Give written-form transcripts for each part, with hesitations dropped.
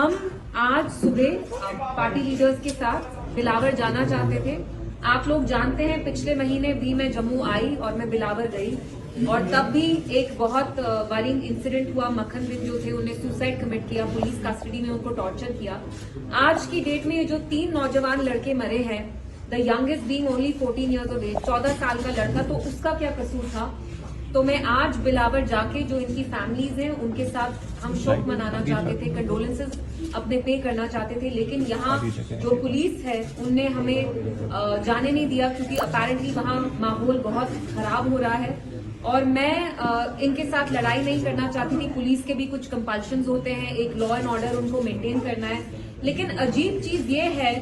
हम आज सुबह पार्टी लीडर्स के साथ बिलावर जाना चाहते थे। आप लोग जानते हैं पिछले महीने भी मैं जम्मू आई और मैं बिलावर गई और तब भी एक बहुत वायरिंग इंसिडेंट हुआ। मक्खन दिन जो थे उन्हें सुसाइड कमिट किया, पुलिस कस्टडी में उनको टॉर्चर किया। आज की डेट में ये जो 3 नौजवान लड़के मरे हैं, the youngest being only 14 years of age, 14 साल का लड़का, तो उसका क्या कसूर था? तो मैं आज बिलावर जाके जो इनकी फैमिलीज हैं उनके साथ हम शोक मनाना चाहते थे, कंडोलेंसेस अपने पे करना चाहते थे, लेकिन यहाँ जो पुलिस है उनने हमें जाने नहीं दिया क्योंकि अपेरेंटली वहाँ माहौल बहुत खराब हो रहा है और मैं इनके साथ लड़ाई नहीं करना चाहती थी। पुलिस के भी कुछ कंपल्शंस होते हैं, एक लॉ एंड ऑर्डर उनको मेंटेन करना है, लेकिन अजीब चीज ये है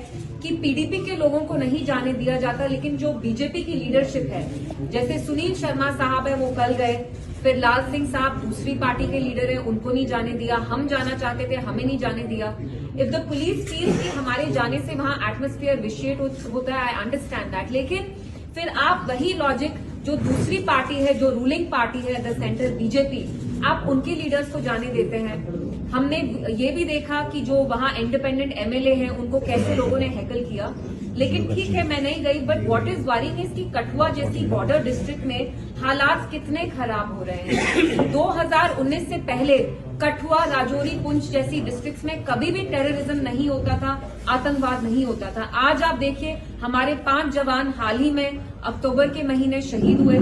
कि पीडीपी के लोगों को नहीं जाने दिया जाता, लेकिन जो बीजेपी की लीडरशिप है, जैसे सुनील शर्मा साहब है वो कल गए, फिर लाल सिंह साहब दूसरी पार्टी के लीडर है, उनको नहीं जाने दिया। हम जाना चाहते थे, हमें नहीं जाने दिया। इफ द पुलिस फील कि हमारे जाने से वहां एटमोस्फेयर विशिएट होता है, आई अंडरस्टैंड दैट, लेकिन फिर आप वही लॉजिक जो दूसरी पार्टी है, जो रूलिंग पार्टी है द सेंटर बीजेपी, आप उनके लीडर्स को जाने देते हैं। हमने ये भी देखा कि जो वहां इंडिपेंडेंट एमएलए हैं उनको कैसे लोगों ने हैकल किया, लेकिन ठीक है मैं नहीं गई। But what is worrying is कि कठुआ जैसी बॉर्डर डिस्ट्रिक्ट में हालात कितने खराब हो रहे हैं। 2019 से पहले कठुआ, राजौरी, पुंछ जैसी डिस्ट्रिक्ट्स में कभी भी टेररिज्म नहीं होता था, आतंकवाद नहीं होता था। आज आप देखिए हमारे 5 जवान हाल ही में अक्टूबर के महीने शहीद हुए,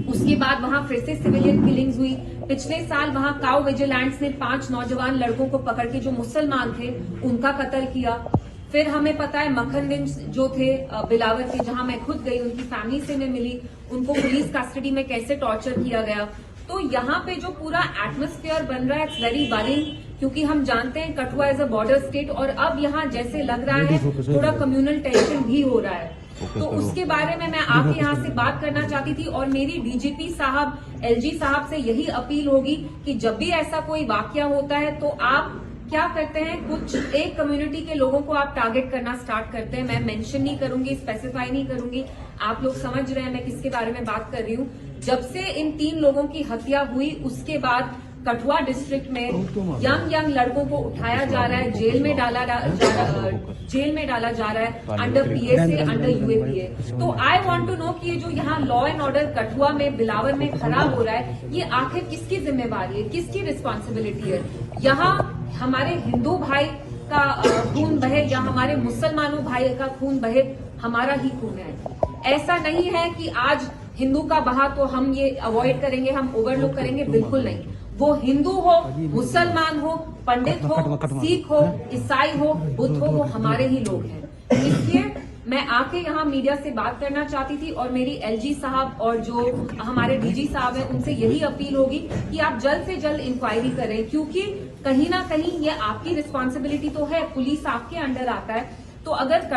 उसके बाद वहां फिर से सिविलियन किलिंग्स हुई। पिछले साल वहां काउ विजिलेंट्स ने 5 नौजवान लड़कों को पकड़ के जो मुसलमान थे उनका कत्ल किया। फिर हमें पता है मक्खन दिन जो थे बिलावर के, जहां मैं खुद गई, उनकी फैमिली से मैं मिली, उनको पुलिस कस्टडी में कैसे टॉर्चर किया गया। तो यहाँ पे जो पूरा एटमोस्फेयर बन रहा है इट्स वेरी वरिंग, क्योंकि हम जानते हैं Kathua is a border state और अब यहाँ जैसे लग रहा है थोड़ा कम्युनल टेंशन भी हो रहा है। तो उसके बारे में मैं आके यहाँ से बात करना चाहती थी और मेरी डीजीपी साहब, एलजी साहब से यही अपील होगी कि जब भी ऐसा कोई वाकया होता है तो आप क्या करते हैं, कुछ एक कम्युनिटी के लोगों को आप टारगेट करना स्टार्ट करते हैं। मैं मेंशन नहीं करूंगी, स्पेसिफाई नहीं करूंगी, आप लोग समझ रहे हैं मैं किसके बारे में बात कर रही हूँ। जब से इन 3 लोगों की हत्या हुई उसके बाद कठुआ डिस्ट्रिक्ट में यंग लड़कों को उठाया जा रहा है, जेल में डाला जा रहा है अंडर पीएसए, अंडर यूएपीए। तो आई वांट टू नो कि ये जो यहाँ लॉ एंड ऑर्डर कठुआ में, बिलावर में खराब हो रहा है, ये आखिर किसकी जिम्मेवारी है, किसकी रिस्पॉन्सिबिलिटी है? यहाँ हमारे हिंदू भाई का खून बहे या हमारे मुसलमानों भाई का खून बहे, हमारा ही खून है। ऐसा नहीं है कि आज हिंदू का बहा तो हम ये अवॉइड करेंगे, हम ओवरलुक करेंगे, बिल्कुल नहीं। वो हिंदू हो, मुसलमान हो, पंडित हो, सिख हो, ईसाई हो, बुद्ध हो, वो हमारे ही लोग हैं। इसलिए मैं आके यहाँ मीडिया से बात करना चाहती थी और मेरी एलजी साहब और जो हमारे डीजी साहब हैं उनसे यही अपील होगी कि आप जल्द से जल्द इंक्वायरी करें, क्योंकि कहीं ना कहीं ये आपकी रिस्पॉन्सिबिलिटी तो है, पुलिस आपके अंडर आता है। तो अगर